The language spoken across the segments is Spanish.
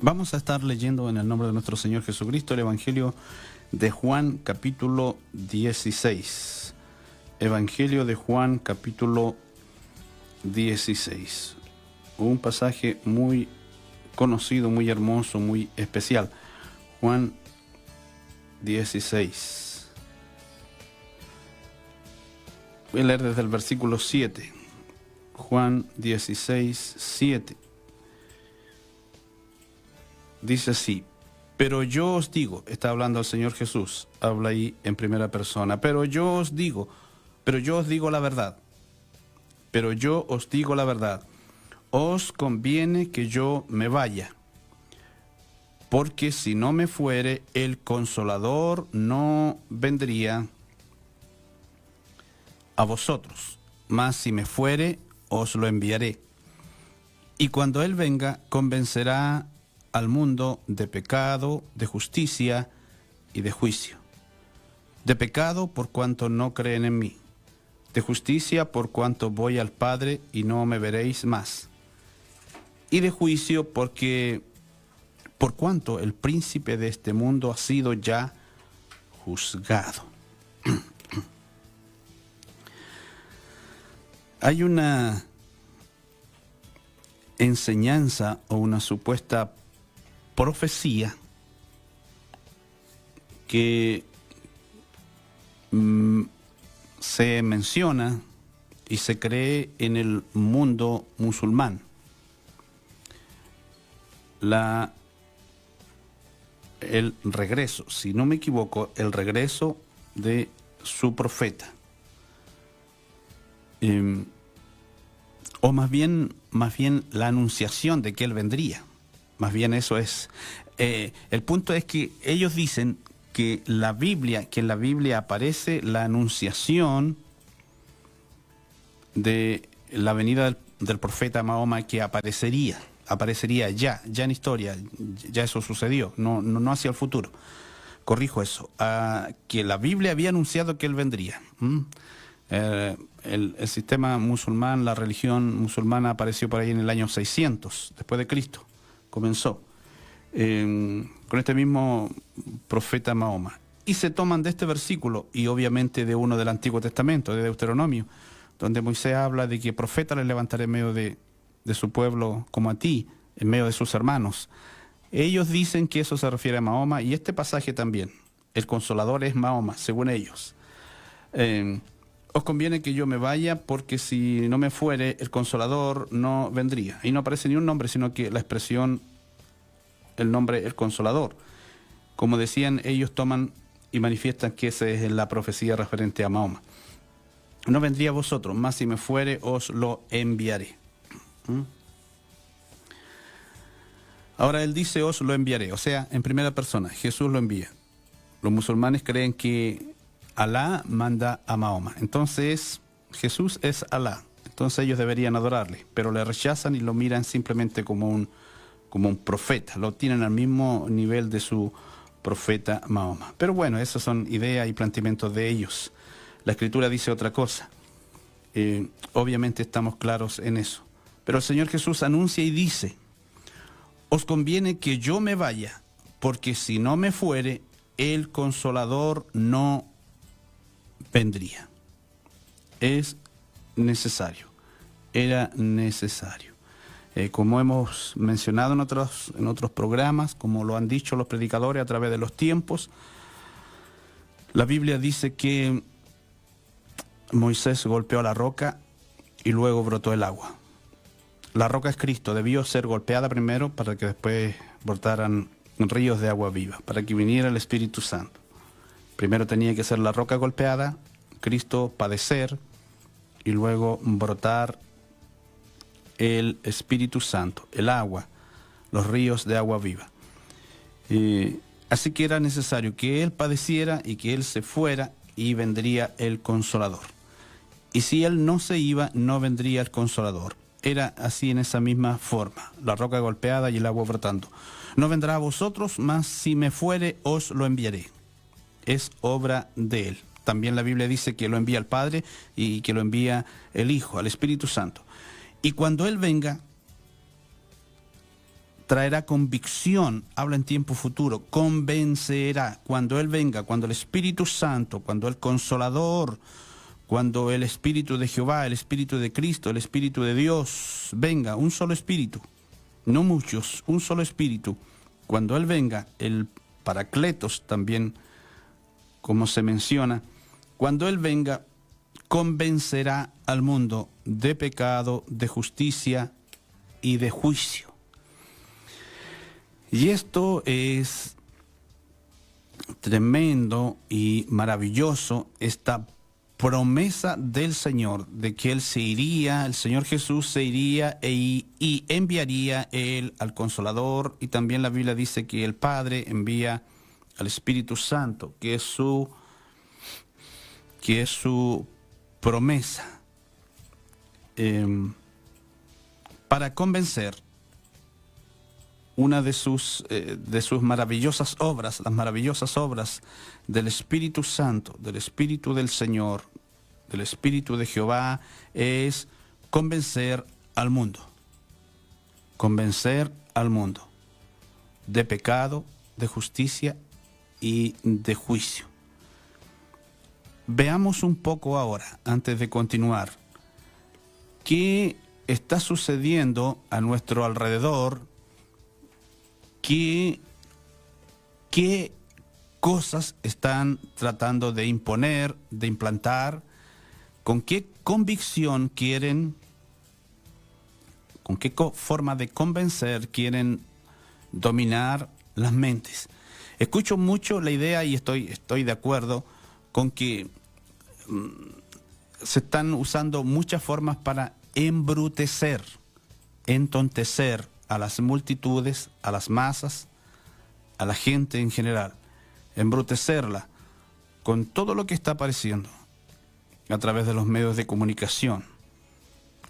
Vamos a estar leyendo en el nombre de nuestro Señor Jesucristo el Evangelio de Juan capítulo 16. Evangelio de Juan capítulo 16. Un pasaje muy conocido, muy hermoso, muy especial. Juan 16. Voy a leer desde el versículo 7. Juan 16, 7. Dice así: pero yo os digo, está hablando el Señor Jesús, habla ahí en primera persona, pero yo os digo la verdad, os conviene que yo me vaya, porque si no me fuere, el Consolador no vendría a vosotros, mas si me fuere, os lo enviaré. Y cuando Él venga, convencerá al mundo de pecado, de justicia y de juicio. De pecado, por cuanto no creen en mí. De justicia, por cuanto voy al Padre y no me veréis más. Y de juicio, por cuanto el príncipe de este mundo ha sido ya juzgado. Hay una enseñanza o una supuesta profecía que se menciona y se cree en el mundo musulmán. El regreso, si no me equivoco, el regreso de su profeta. O más bien la anunciación de que él vendría. Más bien eso es. El punto es que ellos dicen que en la Biblia aparece la anunciación de la venida del profeta Mahoma, que aparecería ya en historia, ya eso sucedió, no hacia el futuro. Corrijo eso, que la Biblia había anunciado que él vendría. El sistema musulmán, la religión musulmana apareció por ahí en el año 600 después de Cristo. Comenzó con este mismo profeta Mahoma. Y se toman de este versículo y obviamente de uno del Antiguo Testamento, de Deuteronomio, donde Moisés habla de que profeta le levantaré en medio de su pueblo como a ti, en medio de sus hermanos. Ellos dicen que eso se refiere a Mahoma, y este pasaje también. El Consolador es Mahoma, según ellos. Os conviene que yo me vaya, porque si no me fuere, el Consolador no vendría. Y no aparece ni un nombre, sino que la expresión, el nombre, el Consolador. Como decían, ellos toman y manifiestan que esa es la profecía referente a Mahoma. No vendría a vosotros, mas si me fuere, os lo enviaré. Ahora él dice, os lo enviaré, o sea, en primera persona, Jesús lo envía. Los musulmanes creen que Alá manda a Mahoma. Entonces, Jesús es Alá. Entonces ellos deberían adorarle, pero le rechazan y lo miran simplemente como un profeta. Lo tienen al mismo nivel de su profeta Mahoma. Pero bueno, esas son ideas y planteamientos de ellos. La Escritura dice otra cosa. Obviamente estamos claros en eso. Pero el Señor Jesús anuncia y dice: os conviene que yo me vaya, porque si no me fuere, el Consolador no vendría. Es necesario, era necesario. Como hemos mencionado en otros programas, como lo han dicho los predicadores a través de los tiempos, la Biblia dice que Moisés golpeó la roca y luego brotó el agua. La roca es Cristo, debió ser golpeada primero para que después brotaran ríos de agua viva, para que viniera el Espíritu Santo. Primero tenía que ser la roca golpeada, Cristo padecer y luego brotar el Espíritu Santo, el agua, los ríos de agua viva. Así que era necesario que Él padeciera y que Él se fuera, y vendría el Consolador. Y si Él no se iba, no vendría el Consolador. Era así, en esa misma forma, la roca golpeada y el agua brotando. No vendrá a vosotros, mas si me fuere, os lo enviaré. Es obra de Él. También la Biblia dice que lo envía el Padre y que lo envía el Hijo, al Espíritu Santo. Y cuando Él venga, traerá convicción, habla en tiempo futuro, convencerá. Cuando Él venga, cuando el Espíritu Santo, cuando el Consolador, cuando el Espíritu de Jehová, el Espíritu de Cristo, el Espíritu de Dios, venga, un solo Espíritu, no muchos, un solo Espíritu. Cuando Él venga, el Paracletos también, como se menciona, cuando Él venga, convencerá al mundo de pecado, de justicia y de juicio. Y esto es tremendo y maravilloso, esta promesa del Señor, de que Él se iría, el Señor Jesús se iría y enviaría Él al Consolador, y también la Biblia dice que el Padre envía al Espíritu Santo, que es su promesa, para convencer. Una de sus maravillosas obras, las maravillosas obras del Espíritu Santo, del Espíritu del Señor, del Espíritu de Jehová, es convencer al mundo de pecado, de justicia y de juicio. Veamos un poco ahora, antes de continuar, qué está sucediendo a nuestro alrededor. ¿Qué cosas están tratando de imponer, de implantar? ¿Con qué convicción quieren, con qué forma de convencer quieren dominar las mentes? Escucho mucho la idea y estoy de acuerdo con que se están usando muchas formas para embrutecer, entontecer a las multitudes, a las masas, a la gente en general, embrutecerla con todo lo que está apareciendo a través de los medios de comunicación,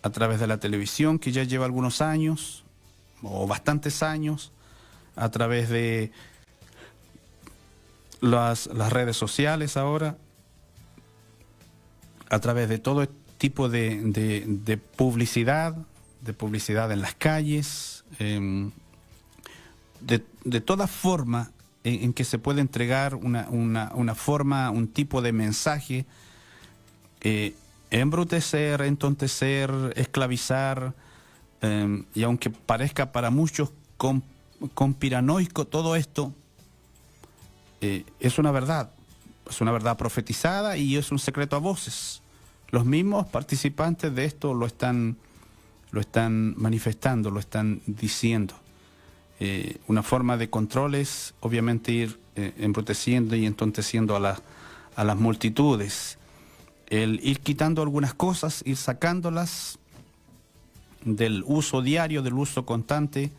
a través de la televisión, que ya lleva algunos años, o bastantes años, a través de las redes sociales ahora, a través de todo tipo de publicidad en las calles, de toda forma en que se puede entregar una forma, un tipo de mensaje, embrutecer, entontecer, esclavizar, y aunque parezca para muchos conspiranoico todo esto, es una verdad profetizada y es un secreto a voces. Los mismos participantes de esto lo están manifestando, lo están diciendo. Una forma de control es obviamente ir embruteciendo y entonteciendo a las multitudes. El ir quitando algunas cosas, ir sacándolas del uso diario, del uso constante.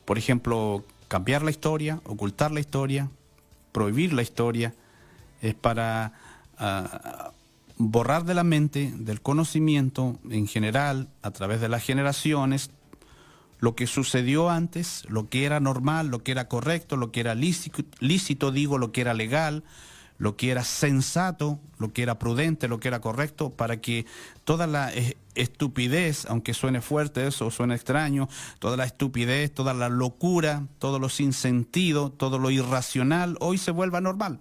Por ejemplo, cambiar la historia, ocultar la historia, prohibir la historia, es para borrar de la mente, del conocimiento en general, a través de las generaciones, lo que sucedió antes, lo que era normal, lo que era correcto, lo que era lícito, lo que era legal, lo que era sensato, lo que era prudente, lo que era correcto, para que toda la estupidez, aunque suene fuerte eso, o suene extraño, toda la estupidez, toda la locura, todo lo sin sentido, todo lo irracional, hoy se vuelva normal.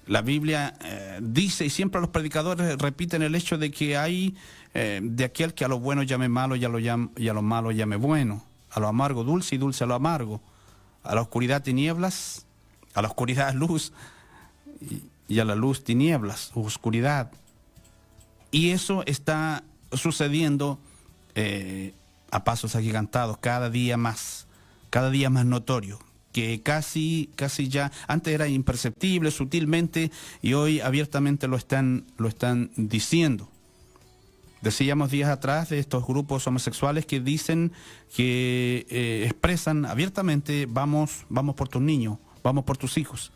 La Biblia dice, y siempre los predicadores repiten el hecho de que hay de aquel que a lo bueno llame malo y a lo malo llame bueno, a lo amargo dulce y dulce a lo amargo, a la oscuridad tinieblas, a la oscuridad luz y a la luz tinieblas, oscuridad. Y eso está sucediendo a pasos agigantados, cada día más notorio, que casi ya, antes era imperceptible, sutilmente, y hoy abiertamente lo están diciendo. Decíamos días atrás de estos grupos homosexuales que dicen, que expresan abiertamente, vamos por tus niños, vamos por tus hijos.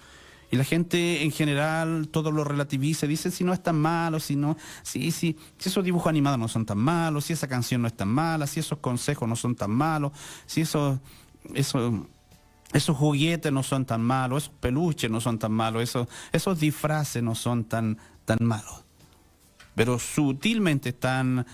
Y la gente en general todo lo relativiza, dice si no es tan malo, si esos dibujos animados no son tan malos, si esa canción no es tan mala, si esos consejos no son tan malos, si esos juguetes no son tan malos, esos peluches no son tan malos, esos disfraces no son tan malos. Pero sutilmente están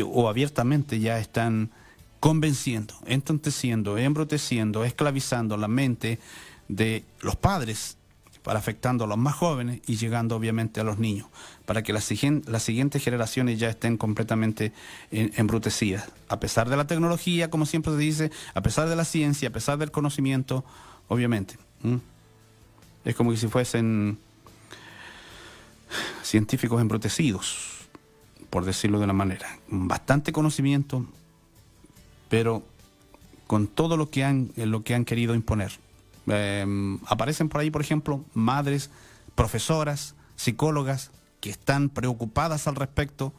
o abiertamente ya están convenciendo, entonteciendo, embruteciendo, esclavizando la mente de los padres, para afectando a los más jóvenes y llegando obviamente a los niños, para que las siguientes generaciones ya estén completamente embrutecidas. A pesar de la tecnología, como siempre se dice, a pesar de la ciencia, a pesar del conocimiento, obviamente. Es como si fuesen científicos embrutecidos, por decirlo de una manera. Bastante conocimiento, pero con todo lo que han querido imponer. Aparecen por ahí, por ejemplo, madres, profesoras, psicólogas que están preocupadas al respecto.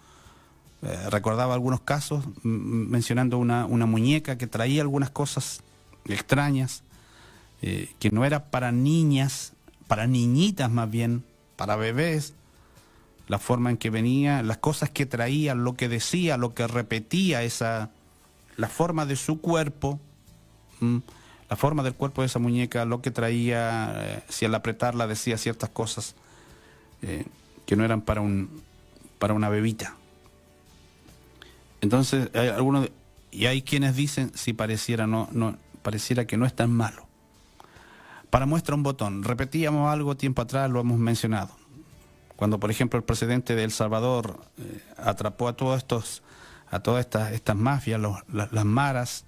Recordaba algunos casos mencionando una muñeca que traía algunas cosas extrañas, que no era para niñas, para niñitas más bien, para bebés. La forma en que venía, las cosas que traía, lo que decía, lo que repetía, la forma de su cuerpo, la forma del cuerpo de esa muñeca, lo que traía, si al apretarla decía ciertas cosas que no eran para una bebita. Entonces, hay quienes dicen, si pareciera que no es tan malo. Para muestra un botón, repetíamos algo tiempo atrás, lo hemos mencionado. Cuando, por ejemplo, el presidente de El Salvador atrapó a todas estas mafias, las maras,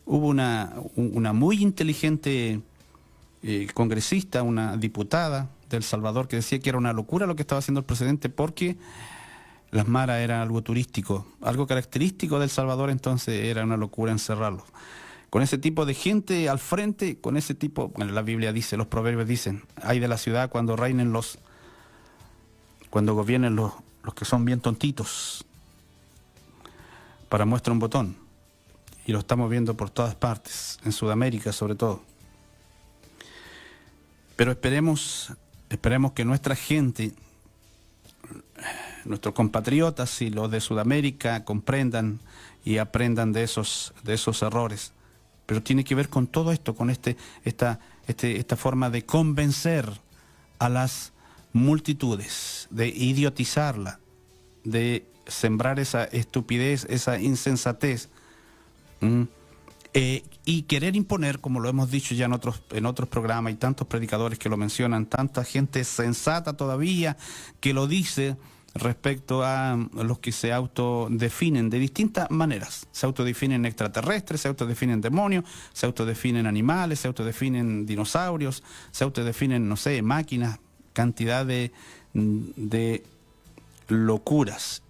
hubo una muy inteligente congresista, una diputada de El Salvador, que decía que era una locura lo que estaba haciendo el presidente, porque las maras eran algo turístico, algo característico de El Salvador, entonces era una locura encerrarlos. Con ese tipo de gente al frente, con ese tipo, bueno, la Biblia dice, los proverbios dicen, hay de la ciudad cuando gobiernen los que son bien tontitos. Para muestra un botón. Y lo estamos viendo por todas partes, en Sudamérica sobre todo. Pero esperemos que nuestra gente, nuestros compatriotas y los de Sudamérica comprendan y aprendan de esos errores. Pero tiene que ver con todo esto, con esta forma de convencer a las multitudes, de idiotizarla, de sembrar esa estupidez, esa insensatez, y querer imponer, como lo hemos dicho ya en otros programas, y tantos predicadores que lo mencionan, tanta gente sensata todavía que lo dice respecto a los que se autodefinen de distintas maneras. Se autodefinen extraterrestres, se autodefinen demonios, se autodefinen animales, se autodefinen dinosaurios, se autodefinen, no sé, máquinas, cantidad de locuras,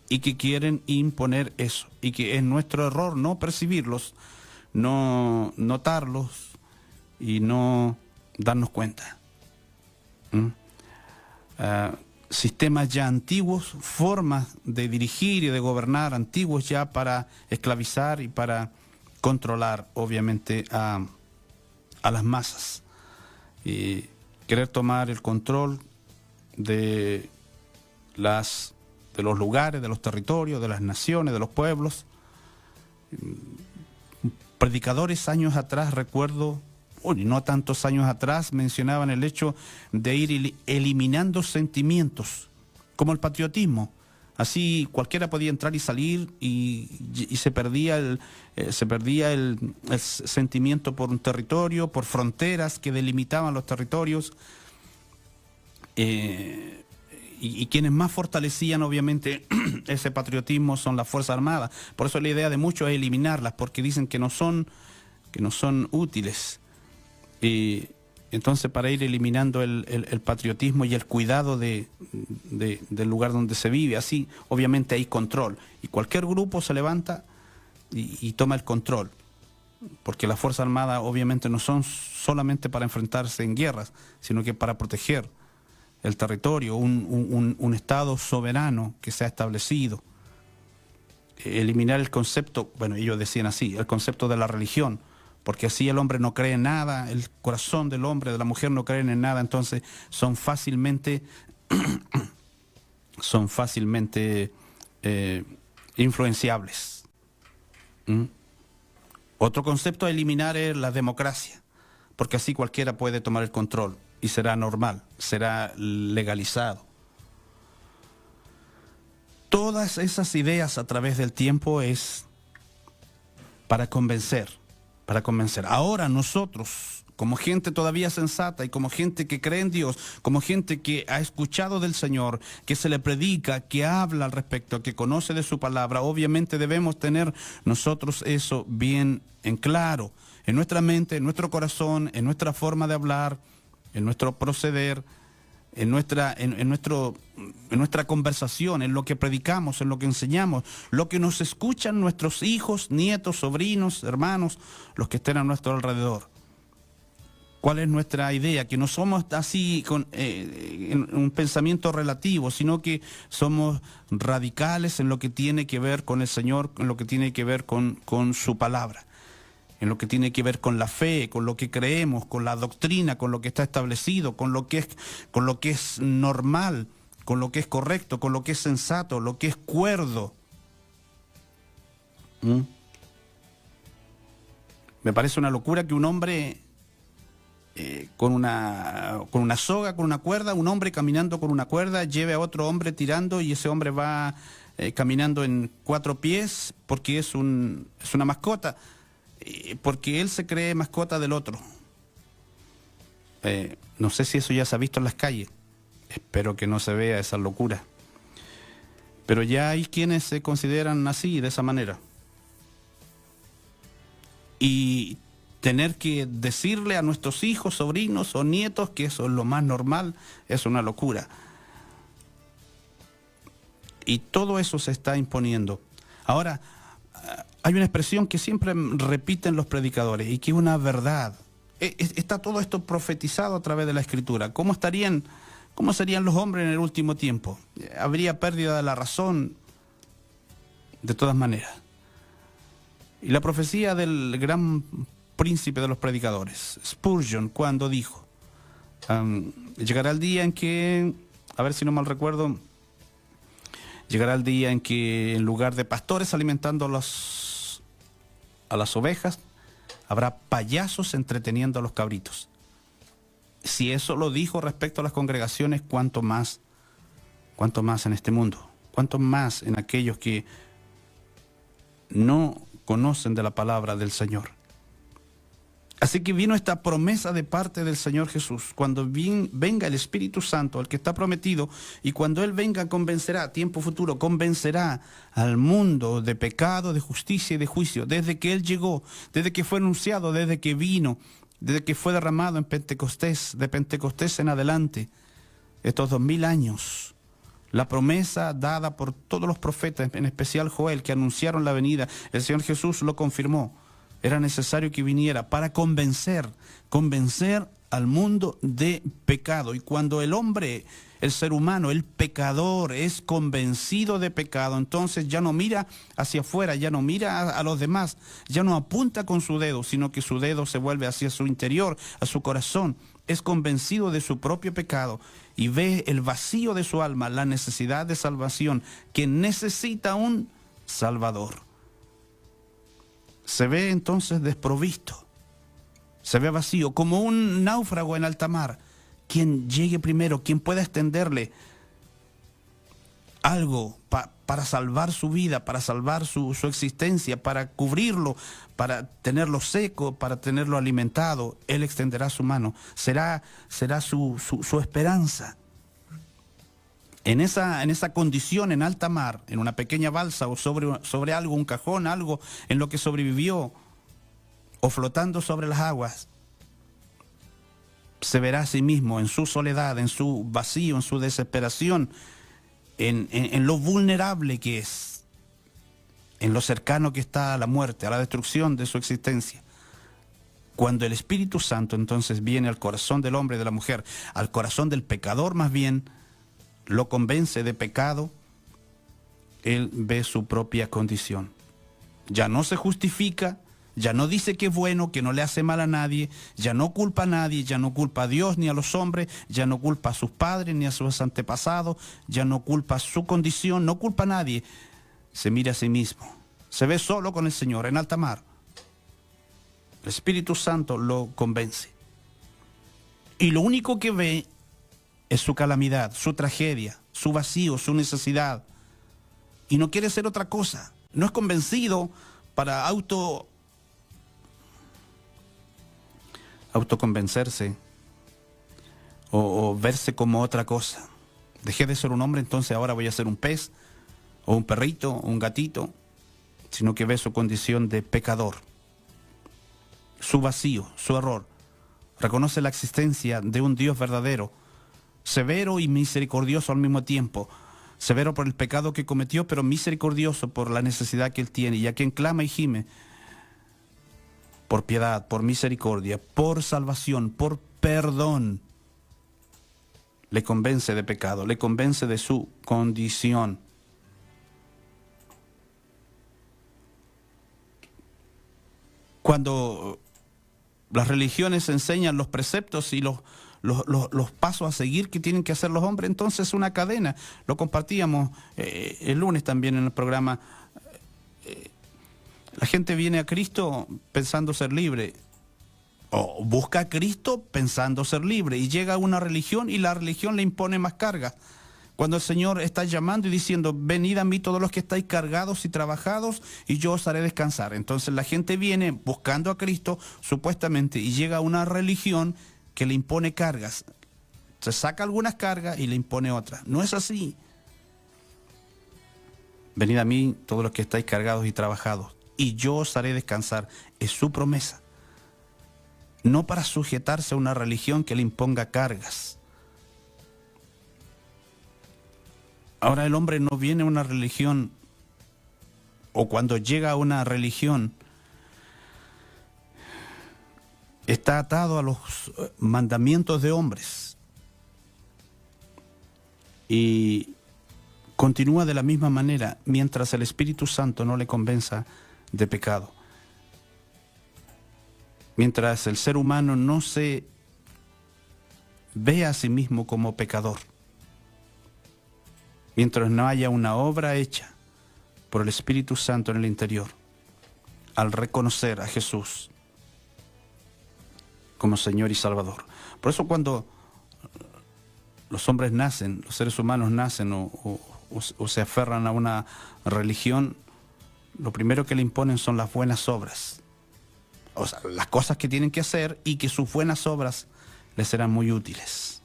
y que quieren imponer eso, y que es nuestro error no percibirlos, no notarlos y no darnos cuenta. Sistemas ya antiguos, formas de dirigir y de gobernar antiguos ya para esclavizar y para controlar obviamente a las masas, y querer tomar el control de los lugares, de los territorios, de las naciones, de los pueblos. Predicadores años atrás, recuerdo, no tantos años atrás, mencionaban el hecho de ir eliminando sentimientos, como el patriotismo. Así cualquiera podía entrar y salir y se perdía el sentimiento por un territorio, por fronteras que delimitaban los territorios. Y quienes más fortalecían obviamente ese patriotismo son las Fuerzas Armadas. Por eso la idea de muchos es eliminarlas, porque dicen que no son útiles. Y entonces, para ir eliminando el patriotismo y el cuidado del lugar donde se vive, así obviamente hay control. Y cualquier grupo se levanta y toma el control, porque las Fuerzas Armadas obviamente no son solamente para enfrentarse en guerras, sino que para proteger el territorio, un Estado soberano que se ha establecido. Eliminar el concepto, bueno, ellos decían así, el concepto de la religión, porque así el hombre no cree en nada, el corazón del hombre, de la mujer no creen en nada, entonces son fácilmente influenciables. Otro concepto a eliminar es la democracia, porque así cualquiera puede tomar el control y será normal, será legalizado. Todas esas ideas a través del tiempo es para convencer, para convencer. Ahora nosotros, como gente todavía sensata y como gente que cree en Dios, como gente que ha escuchado del Señor, que se le predica, que habla al respecto, que conoce de su palabra, obviamente debemos tener nosotros eso bien en claro, en nuestra mente, en nuestro corazón, en nuestra forma de hablar, en nuestro proceder, en nuestra conversación, en lo que predicamos, en lo que enseñamos, lo que nos escuchan nuestros hijos, nietos, sobrinos, hermanos, los que estén a nuestro alrededor. ¿Cuál es nuestra idea? Que no somos así con un pensamiento relativo, sino que somos radicales en lo que tiene que ver con el Señor, en lo que tiene que ver con su palabra, en lo que tiene que ver con la fe, con lo que creemos, con la doctrina, con lo que está establecido, con lo que es normal, con lo que es correcto, con lo que es sensato, lo que es cuerdo. Me parece una locura que un hombre con una soga, con una cuerda, un hombre caminando con una cuerda, lleve a otro hombre tirando y ese hombre va caminando en 4 pies porque es una mascota. Porque él se cree mascota del otro. No sé si eso ya se ha visto en las calles. Espero que no se vea esa locura. Pero ya hay quienes se consideran así, de esa manera. Y tener que decirle a nuestros hijos, sobrinos o nietos que eso es lo más normal, es una locura. Y todo eso se está imponiendo. Ahora, hay una expresión que siempre repiten los predicadores y que es una verdad. Está todo esto profetizado a través de la Escritura. ¿Cómo serían los hombres en el último tiempo? Habría pérdida de la razón de todas maneras. Y la profecía del gran príncipe de los predicadores, Spurgeon, cuando dijo, llegará el día en que, a ver si no mal recuerdo, llegará el día en que en lugar de pastores alimentando a las ovejas, habrá payasos entreteniendo a los cabritos. Si eso lo dijo respecto a las congregaciones, ¿cuánto más en este mundo? ¿Cuánto más en aquellos que no conocen de la palabra del Señor? Así que vino esta promesa de parte del Señor Jesús. Cuando venga el Espíritu Santo, el que está prometido, y cuando Él venga convencerá, tiempo futuro, convencerá al mundo de pecado, de justicia y de juicio. Desde que Él llegó, desde que fue anunciado, desde que vino, desde que fue derramado en Pentecostés, de Pentecostés en adelante, estos 2000 años. La promesa dada por todos los profetas, en especial Joel, que anunciaron la venida, el Señor Jesús lo confirmó. Era necesario que viniera para convencer al mundo de pecado. Y cuando el hombre, el ser humano, el pecador, es convencido de pecado, entonces ya no mira hacia afuera, ya no mira a los demás, ya no apunta con su dedo, sino que su dedo se vuelve hacia su interior, a su corazón. Es convencido de su propio pecado y ve el vacío de su alma, la necesidad de salvación, que necesita un Salvador. Se ve entonces desprovisto, se ve vacío, como un náufrago en alta mar. Quien llegue primero, quien pueda extenderle algo para salvar su vida, para salvar su existencia, para cubrirlo, para tenerlo seco, para tenerlo alimentado, Él extenderá su mano. Será su esperanza. En esa condición, en alta mar, en una pequeña balsa o sobre algo, un cajón, algo en lo que sobrevivió, o flotando sobre las aguas, se verá a sí mismo en su soledad, en su vacío, en su desesperación, en lo vulnerable que es, en lo cercano que está a la muerte, a la destrucción de su existencia. Cuando el Espíritu Santo entonces viene al corazón del hombre y de la mujer, al corazón del pecador más bien, lo convence de pecado, él ve su propia condición. Ya no se justifica, ya no dice que es bueno, que no le hace mal a nadie, ya no culpa a nadie, ya no culpa a Dios ni a los hombres, ya no culpa a sus padres ni a sus antepasados, ya no culpa su condición, no culpa a nadie. Se mira a sí mismo, se ve solo con el Señor en alta mar. El Espíritu Santo lo convence. Y lo único que ve es su calamidad, su tragedia, su vacío, su necesidad. y no quiere ser otra cosa. No es convencido para autoconvencerse o verse como otra cosa. Dejé de ser un hombre, entonces ahora voy a ser un pez, o un perrito, o un gatito, sino que ve su condición de pecador, su vacío, su error. Reconoce la existencia de un Dios verdadero, severo y misericordioso al mismo tiempo. Severo por el pecado que cometió, pero misericordioso por la necesidad que él tiene. Y a quien clama y gime por piedad, por misericordia, por salvación, por perdón, le convence de pecado, le convence de su condición. Cuando las religiones enseñan los preceptos y los pasos a seguir que tienen que hacer los hombres, entonces es una cadena. Lo compartíamos el lunes también en el programa. La gente viene a Cristo pensando ser libre, o busca a Cristo pensando ser libre, y llega a una religión y la religión le impone más carga. Cuando el Señor está llamando y diciendo, venid a mí todos los que estáis cargados y trabajados, y yo os haré descansar. Entonces la gente viene buscando a Cristo, supuestamente, y llega a una religión que le impone cargas. Se saca algunas cargas y le impone otras. No es así. Venid a mí todos los que estáis cargados y trabajados, y yo os haré descansar. Es su promesa. No para sujetarse a una religión que le imponga cargas. Ahora el hombre no viene a una religión, o cuando llega a una religión, está atado a los mandamientos de hombres y continúa de la misma manera mientras el Espíritu Santo no le convenza de pecado. Mientras el ser humano no se ve a sí mismo como pecador. Mientras no haya una obra hecha por el Espíritu Santo en el interior, al reconocer a Jesús como Señor y Salvador. Por eso cuando los hombres nacen, los seres humanos nacen o se aferran a una religión, lo primero que le imponen son las buenas obras. O sea, las cosas que tienen que hacer, y que sus buenas obras les serán muy útiles.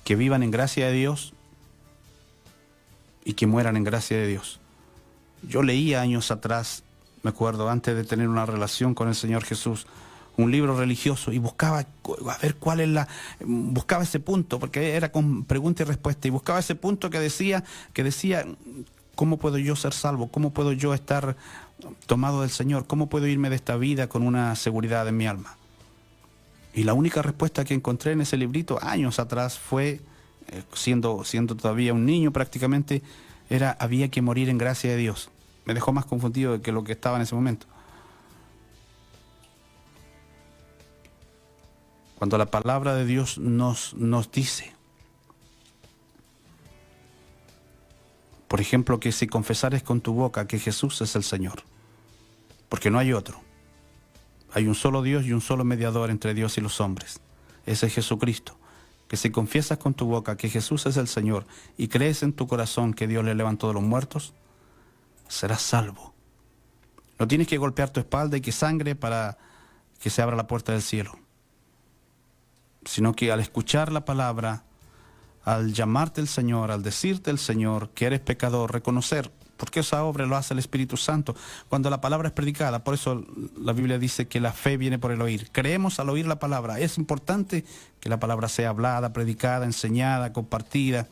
Que vivan en gracia de Dios y que mueran en gracia de Dios. Yo leía años atrás, me acuerdo, antes de tener una relación con el Señor Jesús, un libro religioso, y buscaba a ver cuál es buscaba ese punto, porque era con pregunta y respuesta, y buscaba ese punto que decía, ¿cómo puedo yo ser salvo? ¿Cómo puedo yo estar tomado del Señor? ¿Cómo puedo irme de esta vida con una seguridad en mi alma? Y la única respuesta que encontré en ese librito años atrás fue, siendo todavía un niño prácticamente, había que morir en gracia de Dios. Me dejó más confundido que lo que estaba en ese momento. Cuando la palabra de Dios nos dice, por ejemplo, que si confesares con tu boca que Jesús es el Señor, porque no hay otro. Hay un solo Dios y un solo mediador entre Dios y los hombres. Ese es Jesucristo. Que si confiesas con tu boca que Jesús es el Señor y crees en tu corazón que Dios le levantó de los muertos, serás salvo. No tienes que golpear tu espalda y que sangre para que se abra la puerta del cielo, sino que al escuchar la palabra, al llamarte el Señor, al decirte el Señor que eres pecador, reconocer, porque esa obra lo hace el Espíritu Santo cuando la palabra es predicada. Por eso la Biblia dice que la fe viene por el oír. Creemos al oír la palabra. Es importante que la palabra sea hablada, predicada, enseñada, compartida,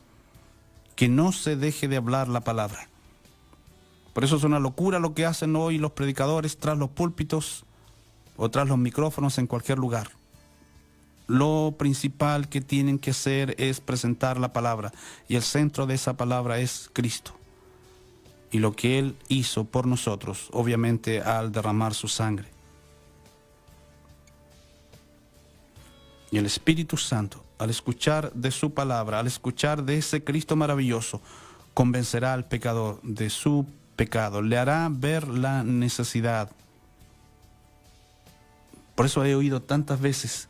que no se deje de hablar la palabra. Por eso es una locura lo que hacen hoy los predicadores tras los púlpitos o tras los micrófonos en cualquier lugar. Lo principal que tienen que hacer es presentar la palabra, y el centro de esa palabra es Cristo y lo que Él hizo por nosotros, obviamente al derramar su sangre. Y el Espíritu Santo, al escuchar de su palabra, al escuchar de ese Cristo maravilloso, convencerá al pecador de su pecado, le hará ver la necesidad. Por eso he oído tantas veces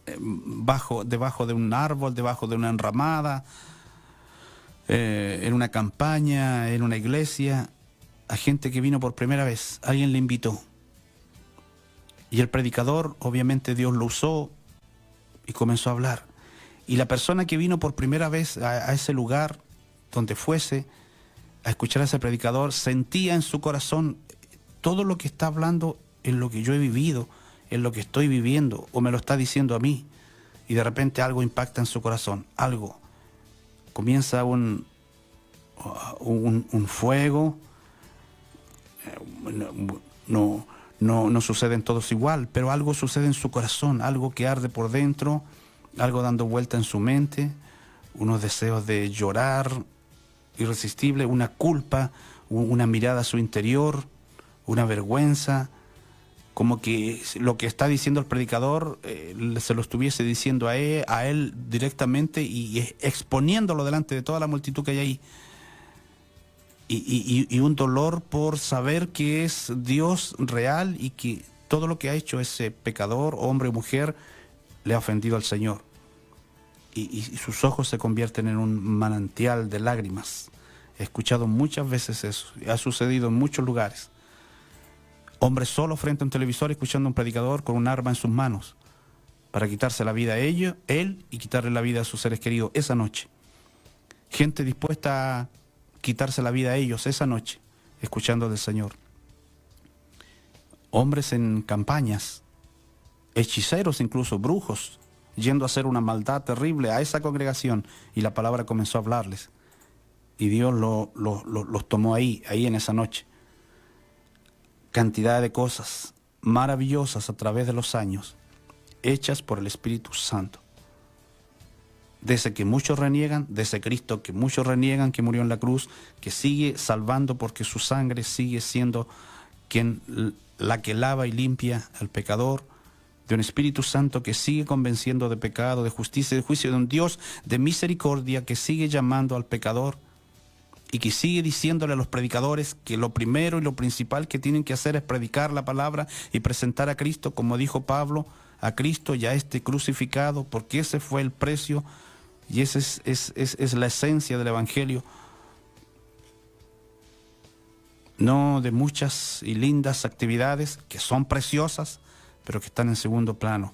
debajo de un árbol, debajo de una enramada, en una campaña, en una iglesia, a gente que vino por primera vez. Alguien le invitó. Y el predicador, obviamente Dios lo usó y comenzó a hablar. Y la persona que vino por primera vez a ese lugar, donde fuese, a escuchar a ese predicador, sentía en su corazón todo lo que está hablando en lo que yo he vivido, en lo que estoy viviendo, o me lo está diciendo a mí. Y de repente algo impacta en su corazón, algo. Comienza un fuego. No suceden todos igual, pero algo sucede en su corazón, algo que arde por dentro, algo dando vuelta en su mente, unos deseos de llorar irresistible, una culpa, una mirada a su interior, una vergüenza, como que lo que está diciendo el predicador se lo estuviese diciendo a él directamente y exponiéndolo delante de toda la multitud que hay ahí. Y un dolor por saber que es Dios real y que todo lo que ha hecho ese pecador, hombre o mujer, le ha ofendido al Señor. Y sus ojos se convierten en un manantial de lágrimas. He escuchado muchas veces eso, ha sucedido en muchos lugares. Hombres solos frente a un televisor escuchando a un predicador con un arma en sus manos para quitarse la vida a él y quitarle la vida a sus seres queridos esa noche. Gente dispuesta a quitarse la vida a ellos esa noche, escuchando del Señor. Hombres en campañas, hechiceros incluso, brujos, yendo a hacer una maldad terrible a esa congregación, y la palabra comenzó a hablarles. Y Dios los tomó ahí en esa noche. Cantidad de cosas maravillosas a través de los años, hechas por el Espíritu Santo. De ese que muchos reniegan, de ese Cristo que muchos reniegan, que murió en la cruz, que sigue salvando porque su sangre sigue siendo la que lava y limpia al pecador, de un Espíritu Santo que sigue convenciendo de pecado, de justicia y de juicio, de un Dios de misericordia que sigue llamando al pecador y que sigue diciéndole a los predicadores que lo primero y lo principal que tienen que hacer es predicar la palabra y presentar a Cristo, como dijo Pablo, a Cristo ya crucificado, porque ese fue el precio y esa es la esencia del Evangelio. No de muchas y lindas actividades que son preciosas, pero que están en segundo plano.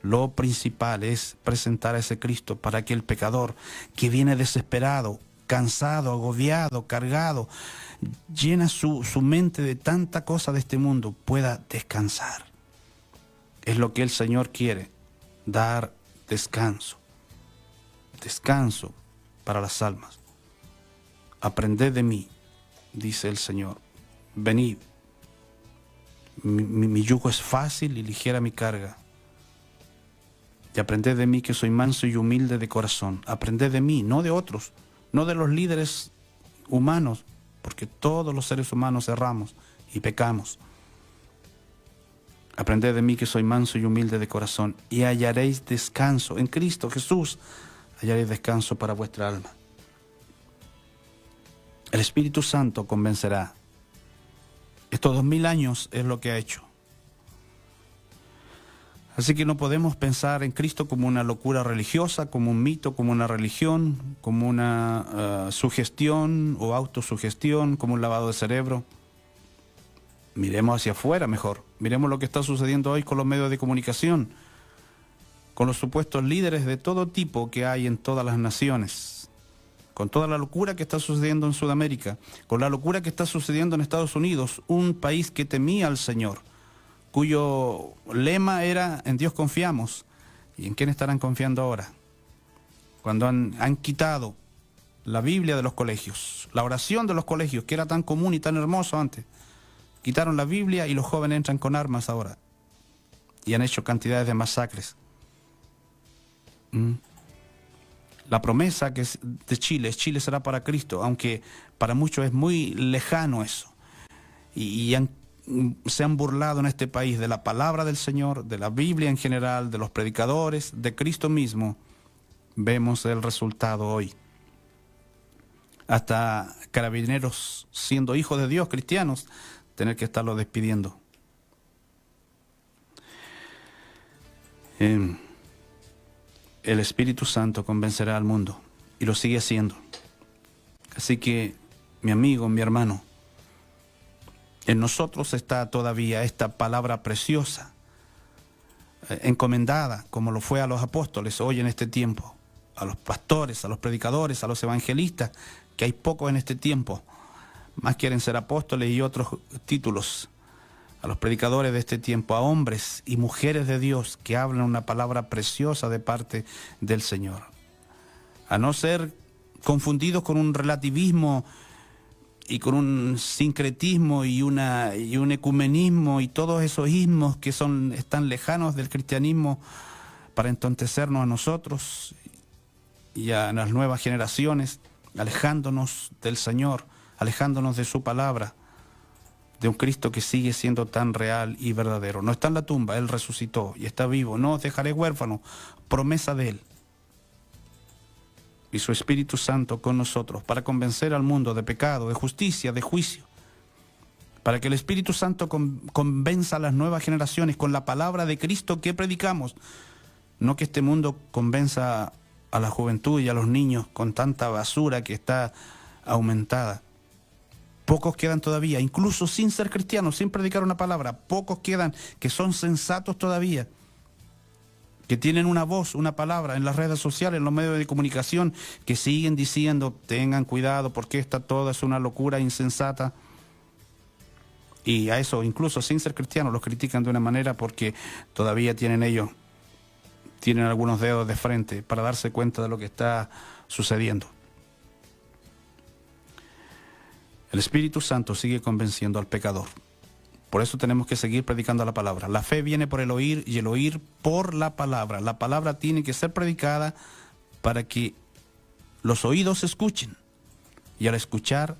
Lo principal es presentar a ese Cristo para que el pecador que viene desesperado, cansado, agobiado, cargado, llena su mente de tanta cosa de este mundo, pueda descansar. Es lo que el Señor quiere, dar descanso. Descanso para las almas. Aprended de mí, dice el Señor. Venid. Mi yugo es fácil y ligera mi carga. Y aprended de mí que soy manso y humilde de corazón. Aprended de mí, no de otros, no de los líderes humanos, porque todos los seres humanos erramos y pecamos. Aprended de mí que soy manso y humilde de corazón, y hallaréis descanso en Cristo Jesús. Hallaréis descanso para vuestra alma. El Espíritu Santo convencerá. Estos 2000 años es lo que ha hecho. Así que no podemos pensar en Cristo como una locura religiosa, como un mito, como una religión, como una sugestión o autosugestión, como un lavado de cerebro. Miremos hacia afuera mejor. Miremos lo que está sucediendo hoy con los medios de comunicación, con los supuestos líderes de todo tipo que hay en todas las naciones, con toda la locura que está sucediendo en Sudamérica, con la locura que está sucediendo en Estados Unidos, un país que temía al Señor, cuyo lema era en Dios confiamos. ¿Y en quién estarán confiando ahora? Cuando han quitado la Biblia de los colegios, la oración de los colegios, que era tan común y tan hermoso antes. Quitaron la Biblia y los jóvenes entran con armas ahora. Y han hecho cantidades de masacres. La promesa que es de Chile será para Cristo, aunque para muchos es muy lejano eso. Y se han burlado en este país de la palabra del Señor, de la Biblia en general, de los predicadores, de Cristo mismo. Vemos el resultado hoy. Hasta carabineros, siendo hijos de Dios, cristianos, tener que estarlo despidiendo. el Espíritu Santo convencerá al mundo, y lo sigue haciendo. Así que, mi amigo, mi hermano, en nosotros está todavía esta palabra preciosa, encomendada, como lo fue a los apóstoles hoy en este tiempo, a los pastores, a los predicadores, a los evangelistas, que hay pocos en este tiempo, más quieren ser apóstoles y otros títulos, a los predicadores de este tiempo, a hombres y mujeres de Dios que hablan una palabra preciosa de parte del Señor. A no ser confundidos con un relativismo y con un sincretismo y un ecumenismo y todos esos ismos que están lejanos del cristianismo para entontecernos a nosotros y a las nuevas generaciones, alejándonos del Señor, alejándonos de su palabra, de un Cristo que sigue siendo tan real y verdadero. No está en la tumba, Él resucitó y está vivo. No os dejaré huérfanos, promesa de Él. Y su Espíritu Santo con nosotros para convencer al mundo de pecado, de justicia, de juicio. Para que el Espíritu Santo convenza a las nuevas generaciones con la palabra de Cristo que predicamos. No que este mundo convenza a la juventud y a los niños con tanta basura que está aumentada. Pocos quedan todavía, incluso sin ser cristianos, sin predicar una palabra. Pocos quedan que son sensatos todavía, que tienen una voz, una palabra en las redes sociales, en los medios de comunicación, que siguen diciendo, tengan cuidado porque esta toda es una locura insensata. Y a eso, incluso sin ser cristianos, los critican de una manera porque todavía tienen algunos dedos de frente para darse cuenta de lo que está sucediendo. El Espíritu Santo sigue convenciendo al pecador. Por eso tenemos que seguir predicando la palabra. La fe viene por el oír y el oír por la palabra. La palabra tiene que ser predicada para que los oídos escuchen y al escuchar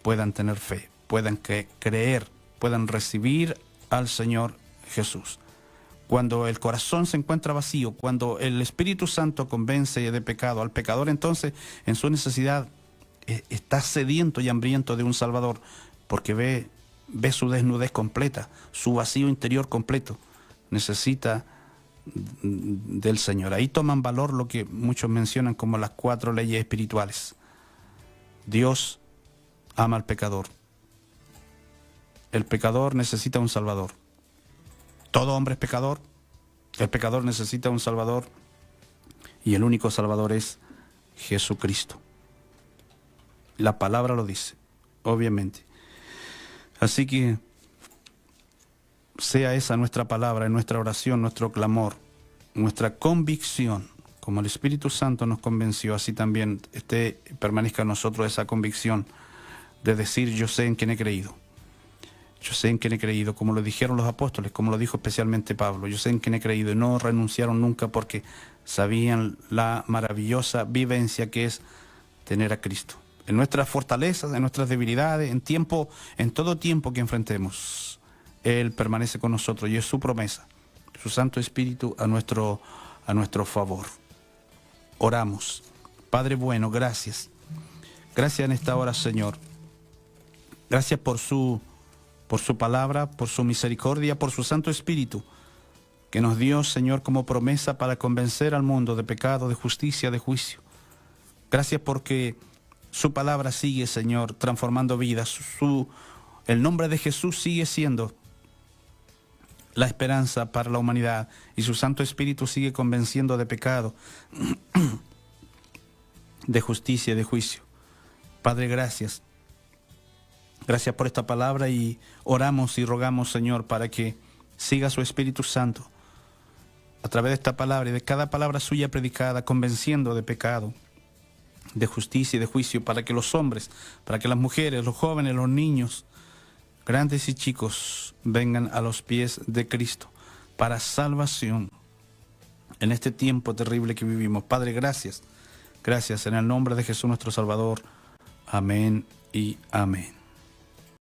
puedan tener fe, puedan creer, puedan recibir al Señor Jesús. Cuando el corazón se encuentra vacío, cuando el Espíritu Santo convence de pecado al pecador, entonces en su necesidad está sediento y hambriento de un Salvador, porque ve su desnudez completa, su vacío interior completo. Necesita del Señor. Ahí toman valor lo que muchos mencionan como las 4 leyes espirituales. Dios ama al pecador. El pecador necesita un Salvador. Todo hombre es pecador. El pecador necesita un Salvador. Y el único Salvador es Jesucristo. La palabra lo dice, obviamente. Así que sea esa nuestra palabra, nuestra oración, nuestro clamor, nuestra convicción, como el Espíritu Santo nos convenció, así también permanezca en nosotros esa convicción de decir, yo sé en quién he creído. Yo sé en quién he creído, como lo dijeron los apóstoles, como lo dijo especialmente Pablo. Yo sé en quién he creído y no renunciaron nunca porque sabían la maravillosa vivencia que es tener a Cristo. En nuestras fortalezas, en nuestras debilidades, en todo tiempo que enfrentemos, Él permanece con nosotros y es su promesa, su Santo Espíritu a nuestro favor. Oramos. Padre bueno, gracias. Gracias en esta hora, Señor. Gracias por su palabra, por su misericordia, por su Santo Espíritu, que nos dio, Señor, como promesa para convencer al mundo de pecado, de justicia, de juicio. Gracias porque su palabra sigue, Señor, transformando vidas. El nombre de Jesús sigue siendo la esperanza para la humanidad y su Santo Espíritu sigue convenciendo de pecado, de justicia y de juicio. Padre, gracias. Gracias por esta palabra y oramos y rogamos, Señor, para que siga su Espíritu Santo a través de esta palabra y de cada palabra suya predicada, convenciendo de pecado, de justicia y de juicio, para que los hombres, para que las mujeres, los jóvenes, los niños, grandes y chicos, vengan a los pies de Cristo para salvación en este tiempo terrible que vivimos. Padre, gracias. Gracias en el nombre de Jesús nuestro Salvador. Amén y amén.